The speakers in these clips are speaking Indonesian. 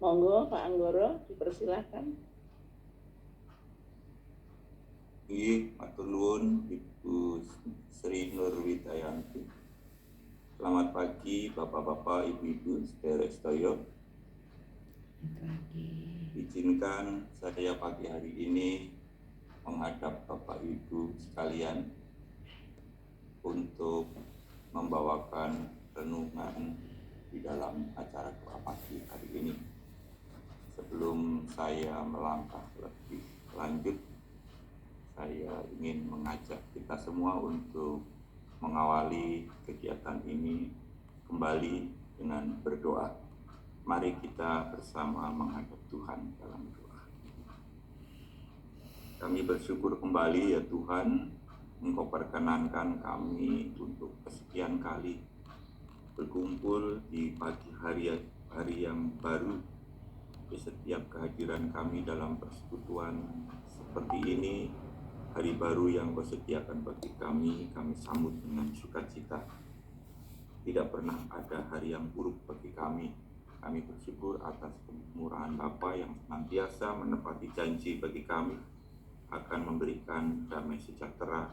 Monggo Pak Anggoro, dipersilahkan. Matur nuwun Ibu Sri Nurwidayanti. Selamat pagi Bapak-bapak, Ibu-ibu, sedherek sedaya. Izinkan saya pagi hari ini menghadap Bapak Ibu sekalian untuk membawakan renungan di dalam acara doa pagi hari ini. Sebelum saya melangkah lebih lanjut, saya ingin mengajak kita semua untuk mengawali kegiatan ini kembali dengan berdoa. Mari kita bersama menghadap Tuhan dalam doa. Kami bersyukur kembali ya Tuhan, Engkau perkenankan kami untuk kesekian kali berkumpul di pagi hari yang baru. Di setiap kehadiran kami dalam persekutuan seperti ini, hari baru yang Kau sediakan bagi kami sambut dengan sukacita. Tidak pernah ada hari yang buruk bagi kami. Kami bersyukur atas kemurahan Bapa yang senantiasa menepati janji bagi kami akan memberikan damai sejahtera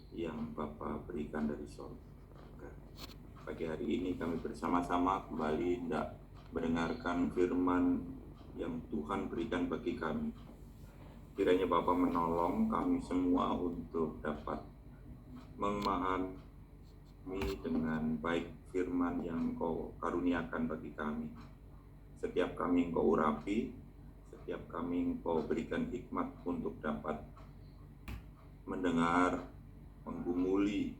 yang Bapa berikan dari surga. Pagi hari ini kami bersama-sama kembali hendak mendengarkan firman yang Tuhan berikan bagi kami. Kiranya Bapa menolong kami semua untuk dapat memahami dengan baik firman yang Engkau karuniakan bagi kami. Setiap kami Engkau urapi, setiap kami Engkau berikan hikmat untuk dapat mendengar, menggumuli,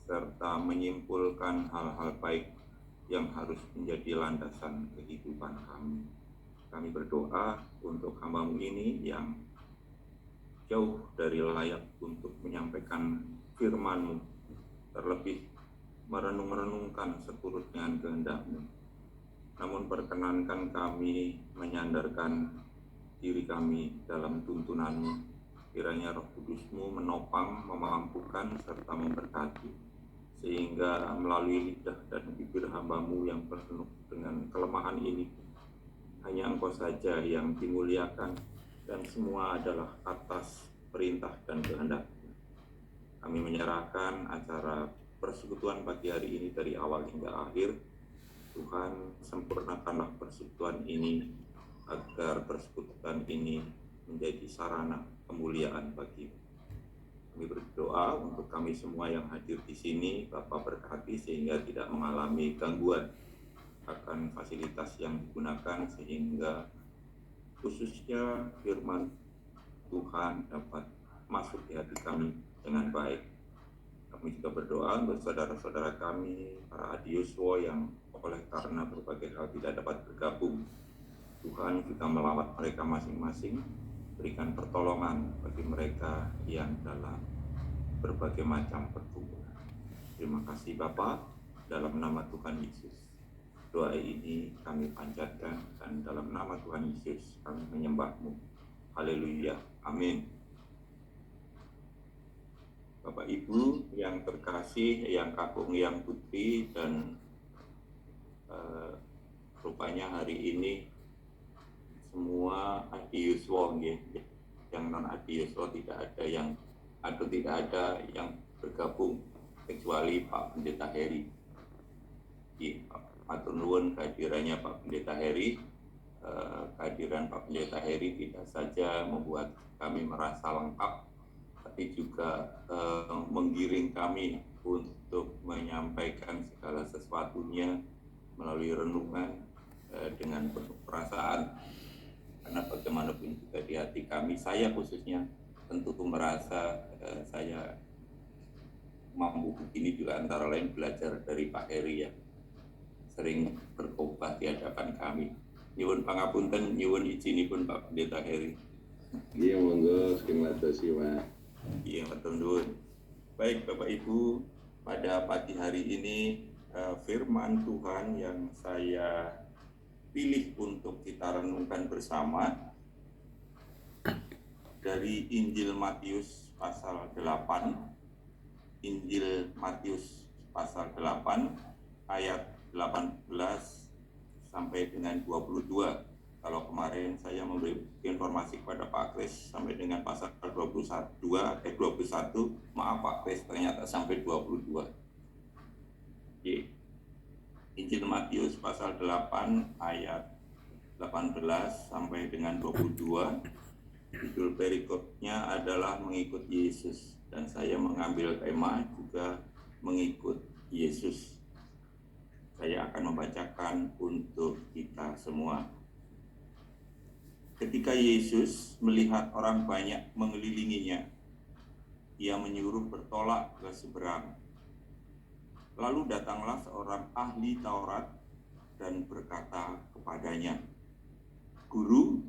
serta menyimpulkan hal-hal baik yang harus menjadi landasan kehidupan kami. Kami berdoa untuk hamba-Mu ini yang jauh dari layak untuk menyampaikan firman-Mu, terlebih merenung-renungkan seturut dengan kehendak-Mu. Namun perkenankan kami menyandarkan diri kami dalam tuntunan-Mu. Kiranya Roh Kudus-Mu menopang, memampukan, serta memberkati, sehingga melalui lidah dan bibir hamba-Mu yang penuh dengan kelemahan ini, hanya Engkau saja yang dimuliakan, dan semua adalah atas perintah dan kehendak. Kami menyerahkan acara persekutuan pagi hari ini dari awal hingga akhir. Tuhan, sempurnakanlah persekutuan ini agar persekutuan ini menjadi sarana kemuliaan bagi. Kami berdoa untuk kami semua yang hadir di sini, Bapa berkati sehingga tidak mengalami gangguan akan fasilitas yang digunakan, sehingga khususnya firman Tuhan dapat masuk di hati kami dengan baik. Kami juga berdoa untuk saudara-saudara kami, para adiuswo yang oleh karena berbagai hal tidak dapat bergabung. Tuhan juga melawat mereka masing-masing, berikan pertolongan bagi mereka yang dalam berbagai macam pergumulan. Terima kasih Bapa, dalam nama Tuhan Yesus. Doa ini kami panjatkan, dan dalam nama Tuhan Yesus kami menyembah-Mu. Haleluya. Amin. Bapak Ibu yang terkasih, yang kakung, yang putri, dan rupanya hari ini semua adiuswo, yang non adiuswo tidak ada yang bergabung kecuali Pak Pendeta Heri. Matur nuwun kehadirannya Pak Pendeta Heri. Kehadiran Pak Pendeta Heri tidak saja membuat kami merasa lengkap, tapi juga menggiring kami untuk menyampaikan segala sesuatunya melalui renungan dengan penuh perasaan. Karena bagaimanapun juga di hati kami, saya khususnya tentu merasa saya mampu begini juga antara lain belajar dari Pak Heri ya, sering berkhotbah di hadapan kami. Nyuwun pangapunten, nyuwun izinipun Pak Pendeta Heri. Iya, monggo, terima kasih Pak. Iya, matur nuwun. Baik Bapak Ibu, pada pagi hari ini firman Tuhan yang saya pilih untuk kita renungkan bersama dari Injil Matius pasal 8. Injil Matius pasal 8 ayat 18 sampai dengan 22. Kalau kemarin saya memberi informasi kepada Pak Kris sampai dengan pasal 21, maaf Pak Kris, ternyata sampai 22. Injil Matius pasal 8 ayat 18 sampai dengan 22. Judul perikopnya adalah mengikut Yesus, dan saya mengambil tema juga mengikut Yesus. Saya akan membacakan untuk kita semua. Ketika Yesus melihat orang banyak mengelilinginya, ia menyuruh bertolak ke seberang. Lalu datanglah seorang ahli Taurat dan berkata kepadanya, "Guru,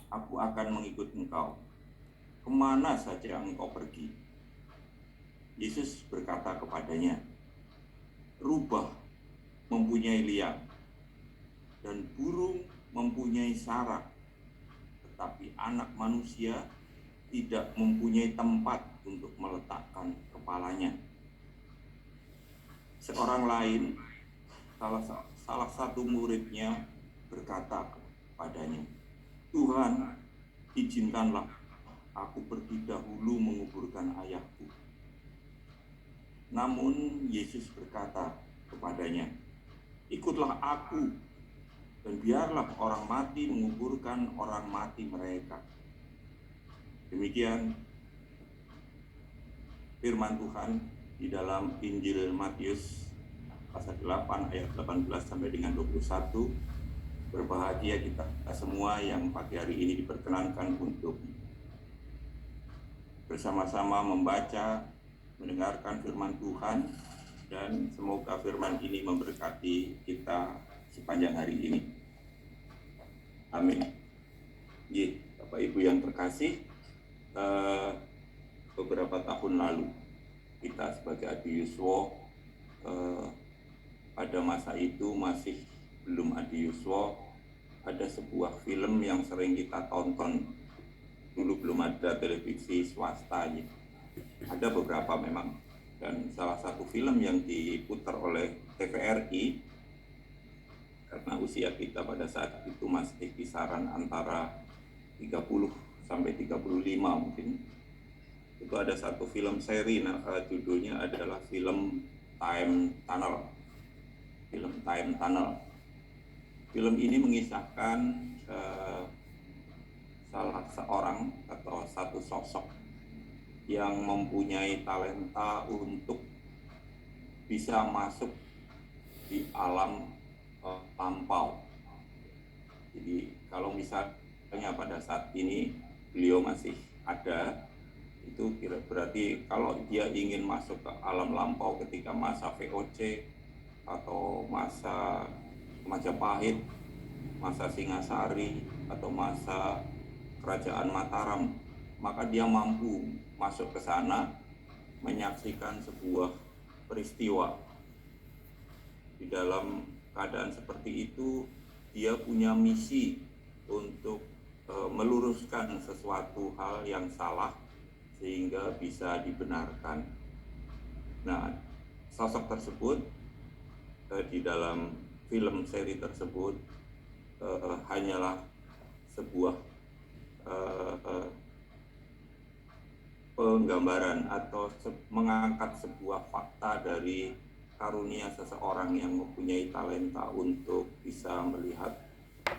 aku akan mengikut engkau. Kemana saja engkau pergi?" Yesus berkata kepadanya, "Rubah mempunyai liang, dan burung mempunyai sarang, tetapi anak manusia tidak mempunyai tempat untuk meletakkan kepalanya." Seorang lain, salah satu muridnya berkata kepadanya, "Tuhan, izinkanlah aku pergi dahulu menguburkan ayahku." Namun Yesus berkata kepadanya, "Ikutlah aku, dan biarlah orang mati menguburkan orang mati mereka." Demikian firman Tuhan di dalam Injil Matius pasal 8 ayat 18 sampai dengan 21. Berbahagia kita semua yang pagi hari ini diperkenankan untuk bersama-sama membaca, mendengarkan firman Tuhan, dan semoga firman ini memberkati kita sepanjang hari ini. Amin. Bapak Ibu yang terkasih, beberapa tahun lalu kita sebagai Adiuswo, pada masa itu masih belum Adiuswo, ada sebuah film yang sering kita tonton. Dulu belum ada televisi swasta gitu. Ada beberapa memang, dan salah satu film yang diputar oleh TVRI, karena usia kita pada saat itu masih kisaran antara 30 sampai 35 mungkin. Itu ada satu film seri, judulnya adalah film Time Tunnel. Film Time Tunnel. Film ini mengisahkan salah seorang atau satu sosok yang mempunyai talenta untuk bisa masuk di alam lampau. Jadi kalau misalnya pada saat ini beliau masih ada, itu berarti kalau dia ingin masuk ke alam lampau ketika masa VOC atau masa Majapahit, masa Singasari, atau masa Kerajaan Mataram, maka dia mampu masuk ke sana menyaksikan sebuah peristiwa. Di dalam keadaan seperti itu, dia punya misi untuk meluruskan sesuatu hal yang salah sehingga bisa dibenarkan. Nah, sosok tersebut di dalam film seri tersebut hanyalah sebuah penggambaran atau mengangkat sebuah fakta dari karunia seseorang yang mempunyai talenta untuk bisa melihat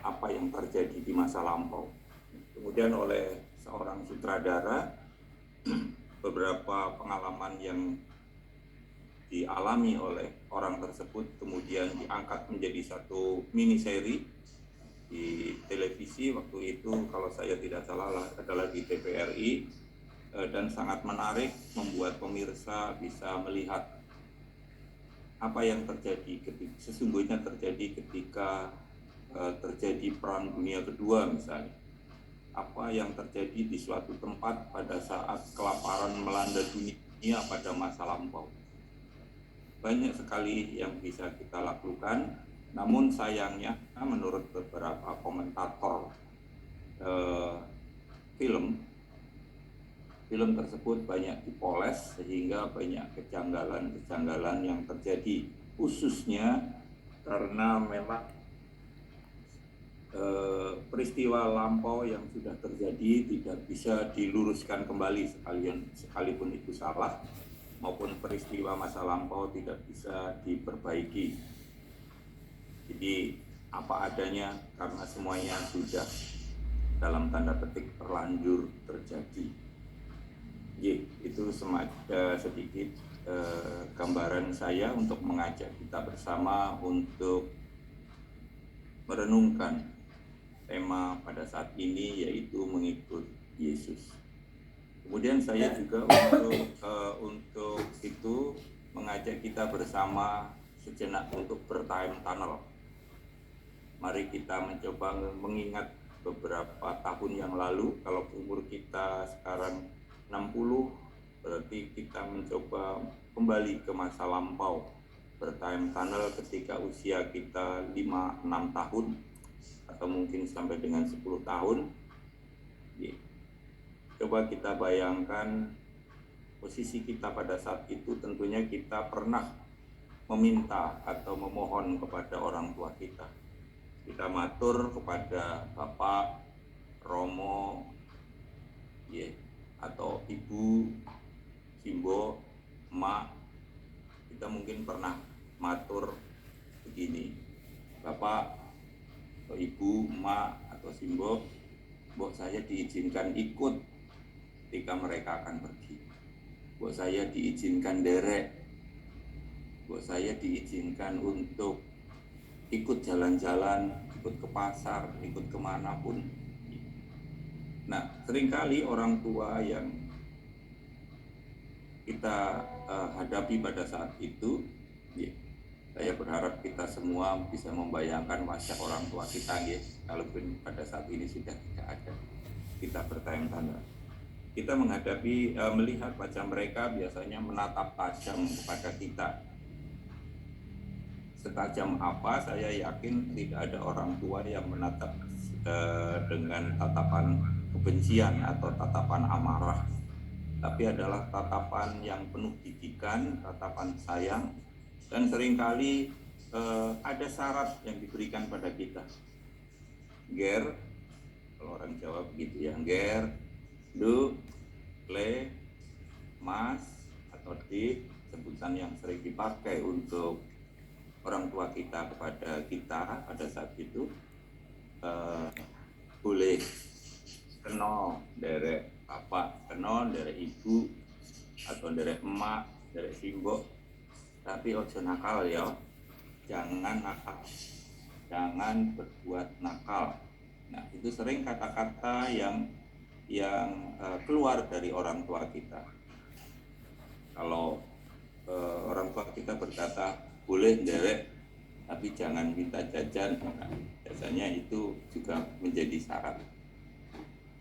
apa yang terjadi di masa lampau. Kemudian oleh seorang sutradara, beberapa pengalaman yang dialami oleh orang tersebut kemudian diangkat menjadi satu mini seri di televisi waktu itu, kalau saya tidak salah adalah di TVRI, dan sangat menarik, membuat pemirsa bisa melihat apa yang terjadi sesungguhnya terjadi ketika terjadi Perang Dunia Kedua misalnya. Apa yang terjadi di suatu tempat pada saat kelaparan melanda dunia pada masa lampau. Banyak sekali yang bisa kita lakukan, namun sayangnya menurut beberapa komentator film tersebut banyak dipoles sehingga banyak kejanggalan-kejanggalan yang terjadi, khususnya karena memang peristiwa lampau yang sudah terjadi tidak bisa diluruskan kembali sekalipun itu salah, maupun peristiwa masa lampau tidak bisa diperbaiki. Jadi apa adanya karena semuanya sudah dalam tanda petik terlanjur terjadi. Itu sedikit gambaran saya untuk mengajak kita bersama untuk merenungkan tema pada saat ini, yaitu mengikut Yesus. Kemudian saya juga untuk itu mengajak kita bersama sejenak untuk bertime tunnel. Mari kita mencoba mengingat beberapa tahun yang lalu. Kalau umur kita sekarang 60, berarti kita mencoba kembali ke masa lampau, bertime tunnel ketika usia kita 5-6 tahun atau mungkin sampai dengan 10 tahun. Coba kita bayangkan posisi kita pada saat itu. Tentunya kita pernah meminta atau memohon kepada orang tua kita. Kita matur kepada Bapak, Romo, atau Ibu, Simbo, Emak. Kita mungkin pernah matur begini, Bapak, atau Ibu, Emak, atau Simbo, Mbok saya diizinkan ikut ketika mereka akan pergi. Mbok saya diizinkan derek. Mbok saya diizinkan untuk ikut jalan-jalan, ikut ke pasar, ikut kemanapun. Nah, seringkali orang tua yang kita hadapi pada saat itu, saya berharap kita semua bisa membayangkan wajah orang tua kita, kalaupun pada saat ini sudah tidak ada. Kita bertanya-tanya. Kita menghadapi, melihat wajah mereka biasanya menatap tajam kepada kita. Setajam apa, saya yakin tidak ada orang tua yang menatap dengan tatapan kebencian atau tatapan amarah, tapi adalah tatapan yang penuh didikan, tatapan sayang. Dan seringkali ada syarat yang diberikan pada kita. Ger, kalau orang Jawa begitu ya, ger, du, le, mas, atau di, sebutan yang sering dipakai untuk orang tua kita kepada kita pada saat itu. Boleh kenal derek bapak, kenal derek ibu, atau derek emak, derek simbo, tapi ojo nakal ya, jangan nakal, jangan berbuat nakal. Nah, itu sering kata-kata yang keluar dari orang tua kita. Kalau orang tua kita berkata boleh derek, tapi jangan minta jajan, nah, biasanya itu juga menjadi syarat.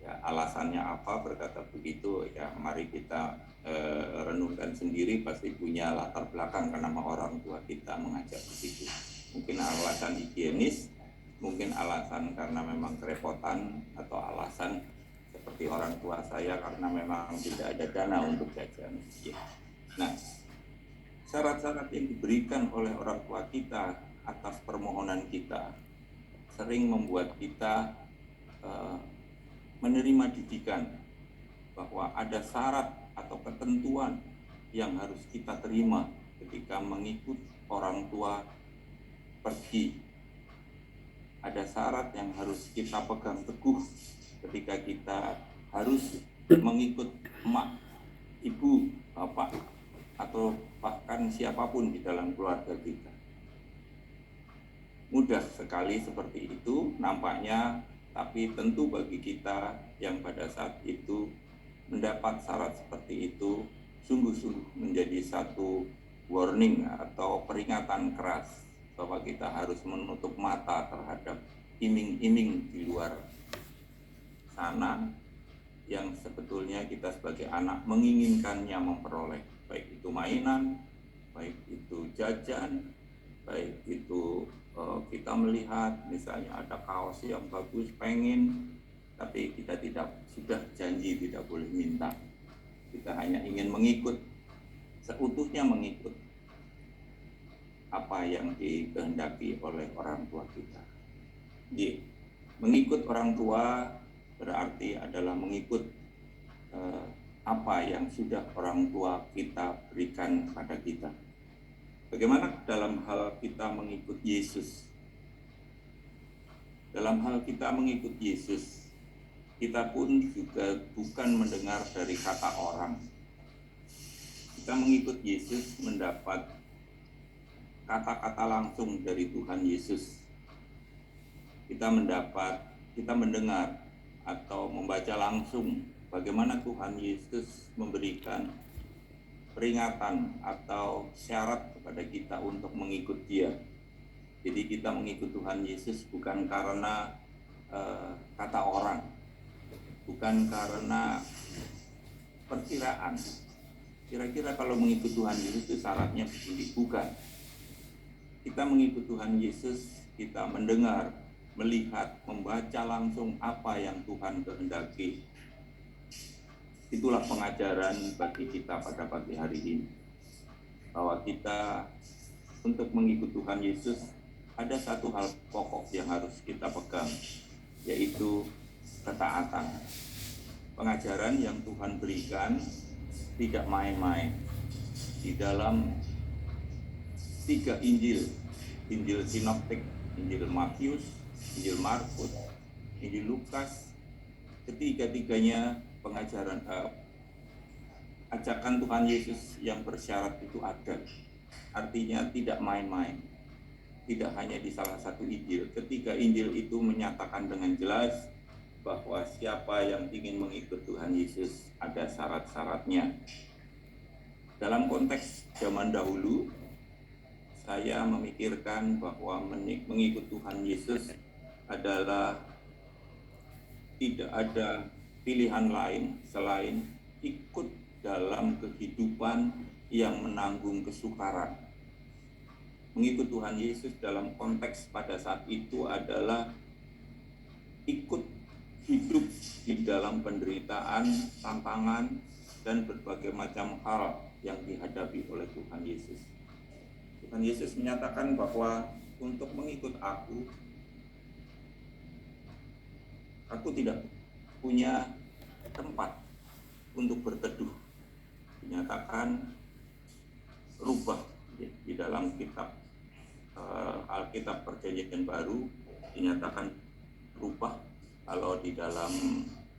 Ya, alasannya apa berkata begitu? Ya, mari kita renungkan sendiri, pasti punya latar belakang kenapa orang tua kita mengajak begitu. Mungkin alasan higienis, mungkin alasan karena memang kerepotan, atau alasan seperti orang tua saya karena memang tidak ada dana untuk jajan. Nah, syarat-syarat yang diberikan oleh orang tua kita atas permohonan kita sering membuat kita menerima didikan bahwa ada syarat atau ketentuan yang harus kita terima ketika mengikut orang tua pergi. Ada syarat yang harus kita pegang teguh ketika kita harus mengikut emak, ibu, bapak, atau bahkan siapapun di dalam keluarga kita. Mudah sekali seperti itu nampaknya, tapi tentu bagi kita yang pada saat itu mendapat syarat seperti itu, sungguh-sungguh menjadi satu warning atau peringatan keras bahwa kita harus menutup mata terhadap iming-iming di luar sana yang sebetulnya kita sebagai anak menginginkannya memperoleh, baik itu mainan, baik itu jajan, baik itu kita melihat misalnya ada kaos yang bagus, pengen, tapi kita sudah janji tidak boleh minta. Kita hanya ingin mengikut, seutuhnya mengikut apa yang dikehendaki oleh orang tua kita. Mengikut orang tua berarti adalah mengikut apa yang sudah orang tua kita berikan kepada kita. Bagaimana dalam hal kita mengikut Yesus? Dalam hal kita mengikut Yesus, kita pun juga bukan mendengar dari kata orang. Kita mengikut Yesus mendapat kata-kata langsung dari Tuhan Yesus. Kita mendengar atau membaca langsung bagaimana Tuhan Yesus memberikan peringatan atau syarat kepada kita untuk mengikut Dia. Jadi kita mengikut Tuhan Yesus bukan karena kata orang, bukan karena perkiraan. Kira-kira kalau mengikut Tuhan Yesus itu syaratnya begini, bukan. Kita mengikut Tuhan Yesus, kita mendengar, melihat, membaca langsung apa yang Tuhan kehendaki. Itulah pengajaran bagi kita pada pagi hari ini, bahwa kita untuk mengikut Tuhan Yesus ada satu hal pokok yang harus kita pegang, yaitu ketaatan. Pengajaran yang Tuhan berikan tidak main-main. Di dalam 3 Injil, Injil Sinoptik, Injil Matius, Injil Markus, Injil Lukas, ketiga-tiganya pengajaran ajakan Tuhan Yesus yang bersyarat itu ada. Artinya tidak main-main. Tidak hanya di salah satu Injil. Ketiga Injil itu menyatakan dengan jelas bahwa siapa yang ingin mengikut Tuhan Yesus ada syarat-syaratnya. Dalam konteks zaman dahulu, saya memikirkan bahwa mengikut Tuhan Yesus adalah tidak ada pilihan lain selain ikut dalam kehidupan yang menanggung kesukaran. Mengikut Tuhan Yesus dalam konteks pada saat itu adalah ikut hidup di dalam penderitaan, tantangan, dan berbagai macam hal yang dihadapi oleh Tuhan Yesus. Tuhan Yesus menyatakan bahwa untuk mengikut aku tidak punya tempat untuk berteduh. Dinyatakan rubah di dalam kitab Alkitab Perjanjian Baru, dinyatakan rubah. Kalau di dalam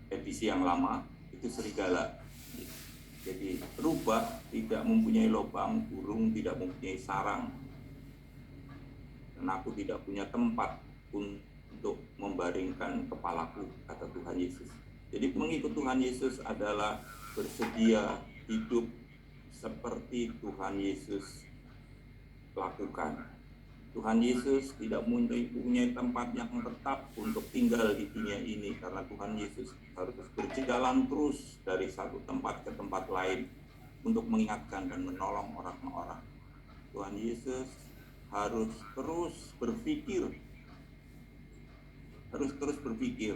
edisi yang lama itu serigala. Jadi rubah tidak mempunyai lubang, burung tidak mempunyai sarang, dan aku tidak punya tempat untuk membaringkan kepalaku, kata Tuhan Yesus. Jadi mengikut Tuhan Yesus adalah bersedia hidup seperti Tuhan Yesus lakukan. Tuhan Yesus tidak mempunyai tempat yang tetap untuk tinggal di dunia ini, karena Tuhan Yesus harus berjalan terus dari satu tempat ke tempat lain untuk mengingatkan dan menolong orang-orang. Tuhan Yesus harus terus berpikir,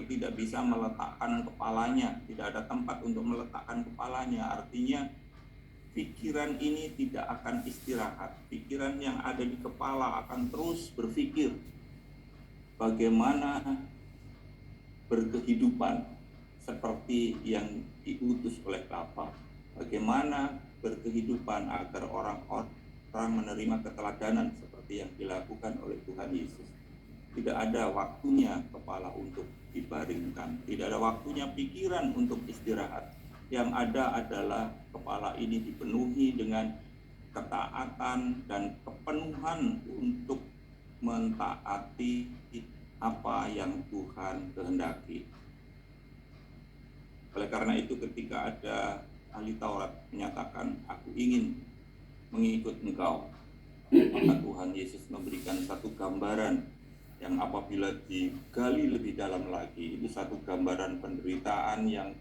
tidak bisa meletakkan kepalanya, tidak ada tempat untuk meletakkan kepalanya. Artinya pikiran ini tidak akan istirahat. Pikiran yang ada di kepala akan terus berpikir bagaimana berkehidupan seperti yang diutus oleh Bapa. Bagaimana berkehidupan agar orang-orang menerima keteladanan seperti yang dilakukan oleh Tuhan Yesus. Tidak ada waktunya kepala untuk dibaringkan, tidak ada waktunya pikiran untuk istirahat. Yang ada adalah kepala ini dipenuhi dengan ketaatan dan kepenuhan untuk mentaati apa yang Tuhan kehendaki. Oleh karena itu, ketika ada ahli Taurat menyatakan, aku ingin mengikut engkau, maka Tuhan Yesus memberikan satu gambaran yang apabila digali lebih dalam lagi, itu satu gambaran penderitaan yang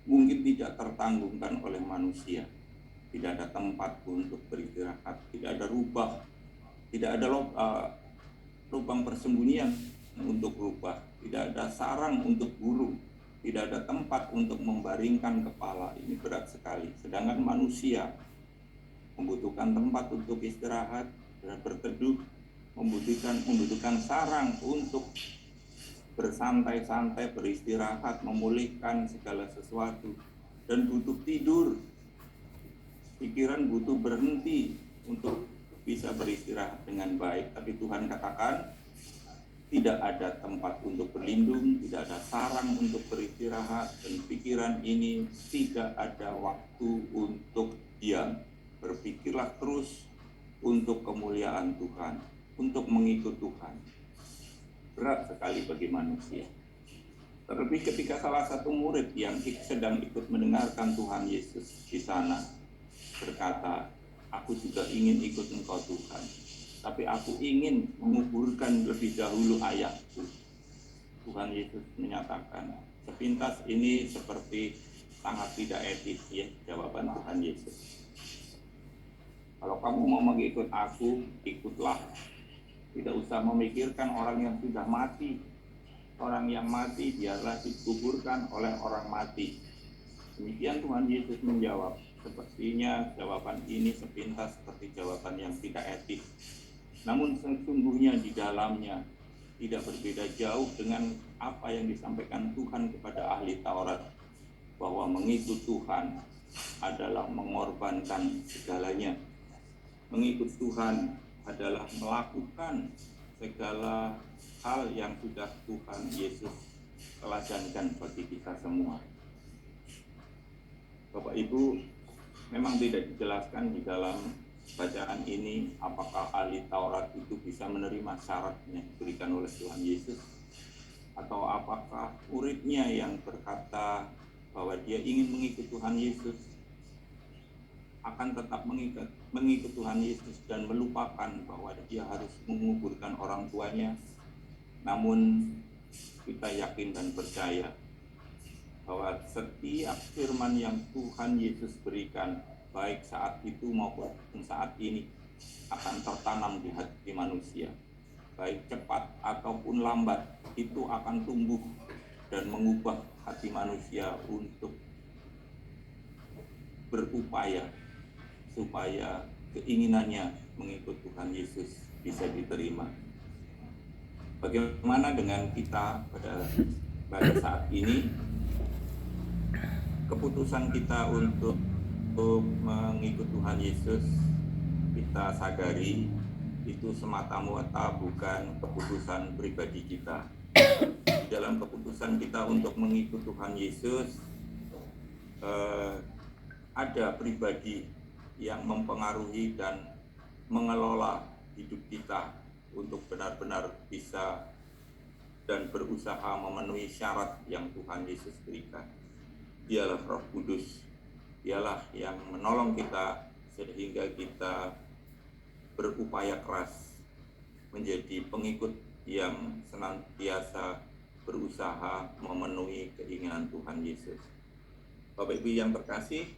mungkin tidak tertanggungkan oleh manusia. Tidak ada tempat untuk beristirahat, tidak ada rubah, tidak ada lubang persembunyian untuk rubah, tidak ada sarang untuk burung, tidak ada tempat untuk membaringkan kepala. Ini berat sekali. Sedangkan manusia membutuhkan tempat untuk istirahat dan berteduh, membutuhkan sarang untuk bersantai-santai, beristirahat, memulihkan segala sesuatu, dan butuh tidur. Pikiran butuh berhenti untuk bisa beristirahat dengan baik. Tapi Tuhan katakan, tidak ada tempat untuk berlindung, tidak ada sarang untuk beristirahat, dan pikiran ini tidak ada waktu untuk diam. Berpikirlah terus untuk kemuliaan Tuhan, untuk mengikut Tuhan. Berat sekali bagi manusia. Terlebih ketika salah satu murid yang sedang ikut mendengarkan Tuhan Yesus di sana berkata, aku juga ingin ikut Engkau Tuhan, tapi aku ingin menguburkan lebih dahulu ayahku. Tuhan Yesus menyatakan, sepintas ini seperti sangat tidak etis ya jawaban Tuhan Yesus. Kalau kamu mau mengikut aku, ikutlah. Tidak usah memikirkan orang yang sudah mati. Orang yang mati biarlah dikuburkan oleh orang mati. Demikian Tuhan Yesus menjawab. Sepertinya jawaban ini sepintas seperti jawaban yang tidak etis. Namun sesungguhnya di dalamnya tidak berbeda jauh dengan apa yang disampaikan Tuhan kepada ahli Taurat, bahwa mengikut Tuhan adalah mengorbankan segalanya. Mengikut Tuhan adalah melakukan segala hal yang sudah Tuhan Yesus teladankan bagi kita semua. Bapak Ibu, memang tidak dijelaskan di dalam bacaan ini apakah ahli Taurat itu bisa menerima syarat yang diberikan oleh Tuhan Yesus, atau apakah muridnya yang berkata bahwa dia ingin mengikut Tuhan Yesus akan tetap mengikut Tuhan Yesus dan melupakan bahwa dia harus menguburkan orang tuanya. Namun kita yakin dan percaya bahwa setiap firman yang Tuhan Yesus berikan, baik saat itu maupun saat ini, akan tertanam di hati manusia. Baik cepat ataupun lambat, itu akan tumbuh dan mengubah hati manusia untuk berupaya supaya keinginannya mengikut Tuhan Yesus bisa diterima. Bagaimana dengan kita pada saat ini? Keputusan kita untuk mengikut Tuhan Yesus, kita sadari itu semata-mata bukan keputusan pribadi kita. Di dalam keputusan kita untuk mengikut Tuhan Yesus, ada pribadi yang mempengaruhi dan mengelola hidup kita untuk benar-benar bisa dan berusaha memenuhi syarat yang Tuhan Yesus berikan. Dialah Roh Kudus, dialah yang menolong kita sehingga kita berupaya keras menjadi pengikut yang senantiasa berusaha memenuhi keinginan Tuhan Yesus. Bapak Ibu yang terkasih,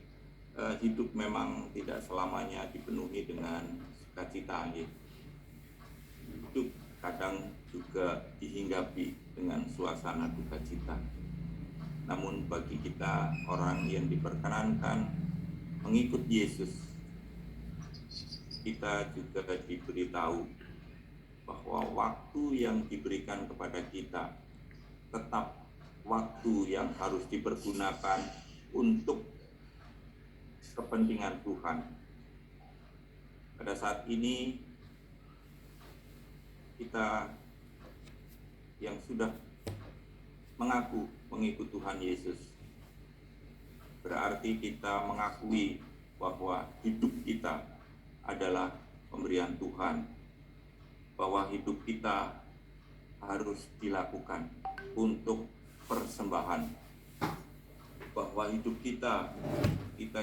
hidup memang tidak selamanya dipenuhi dengan sukacita. Hidup kadang juga dihinggapi dengan suasana duka cita. Namun bagi kita orang yang diperkenankan mengikut Yesus, kita juga diberitahu bahwa waktu yang diberikan kepada kita tetap waktu yang harus dipergunakan untuk kepentingan Tuhan. Pada saat ini kita yang sudah mengaku mengikut Tuhan Yesus, berarti kita mengakui bahwa hidup kita adalah pemberian Tuhan, bahwa hidup kita harus dilakukan untuk persembahan, bahwa hidup kita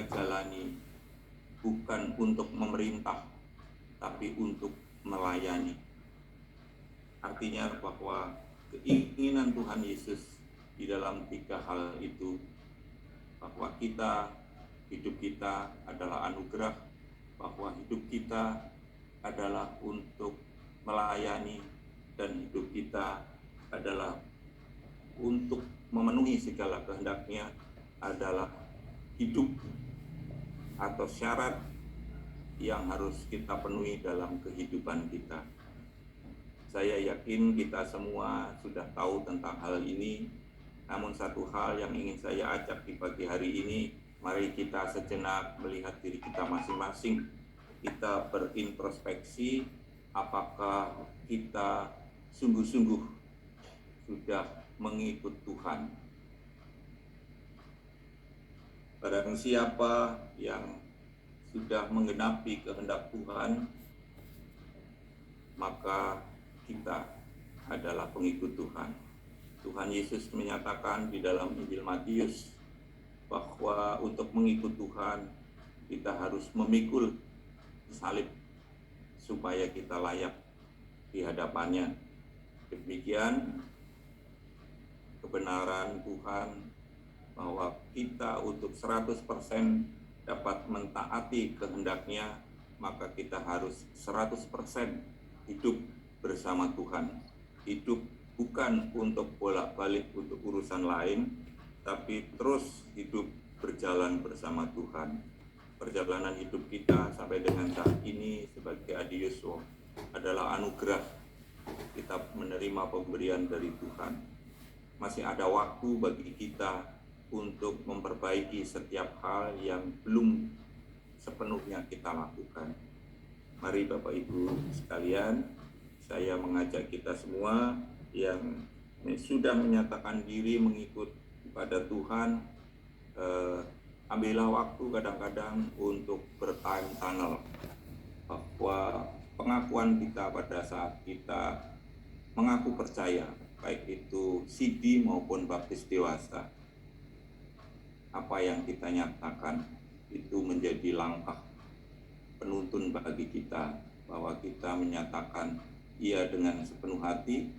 jalani bukan untuk memerintah, tapi untuk melayani. Artinya bahwa keinginan Tuhan Yesus di dalam 3 hal itu, bahwa hidup kita adalah anugerah, bahwa hidup kita adalah untuk melayani, dan hidup kita adalah untuk memenuhi segala kehendak-Nya, adalah hidup atau syarat yang harus kita penuhi dalam kehidupan kita. Saya yakin kita semua sudah tahu tentang hal ini. Namun satu hal yang ingin saya ajak di pagi hari ini, mari kita sejenak melihat diri kita masing-masing. Kita berintrospeksi apakah kita sungguh-sungguh sudah mengikut Tuhan. Barang siapa yang sudah menggenapi kehendak Tuhan, maka kita adalah pengikut Tuhan. Tuhan Yesus menyatakan di dalam Injil Matius bahwa untuk mengikut Tuhan kita harus memikul salib supaya kita layak di hadapannya. Demikian kebenaran Tuhan bahwa kita untuk 100% dapat mentaati kehendak-Nya, maka kita harus 100% hidup bersama Tuhan. Hidup bukan untuk bolak-balik untuk urusan lain, tapi terus hidup berjalan bersama Tuhan. Perjalanan hidup kita sampai dengan saat ini sebagai Adiuso adalah anugerah. Kita menerima pemberian dari Tuhan. Masih ada waktu bagi kita untuk memperbaiki setiap hal yang belum sepenuhnya kita lakukan. Mari Bapak Ibu sekalian, saya mengajak kita semua yang sudah menyatakan diri mengikut kepada Tuhan, ambillah waktu kadang-kadang untuk bertime tunnel, bahwa pengakuan kita pada saat kita mengaku percaya, baik itu CD maupun baptis dewasa, apa yang kita nyatakan itu menjadi langkah penuntun bagi kita, bahwa kita menyatakan iya dengan sepenuh hati,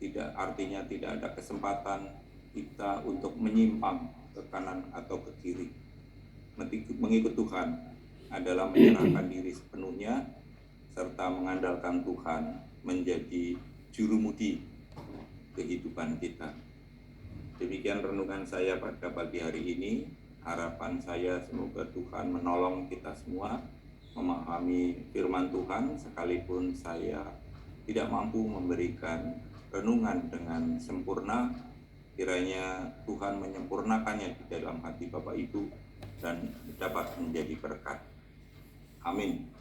tidak artinya tidak ada kesempatan kita untuk menyimpang ke kanan atau ke kiri. Mengikut Tuhan adalah menyerahkan diri sepenuhnya serta mengandalkan Tuhan menjadi jurumudi kehidupan kita. Demikian renungan saya pada pagi hari ini. Harapan saya semoga Tuhan menolong kita semua memahami firman Tuhan, sekalipun saya tidak mampu memberikan renungan dengan sempurna. Kiranya Tuhan menyempurnakannya di dalam hati Bapak Ibu dan dapat menjadi berkat. Amin.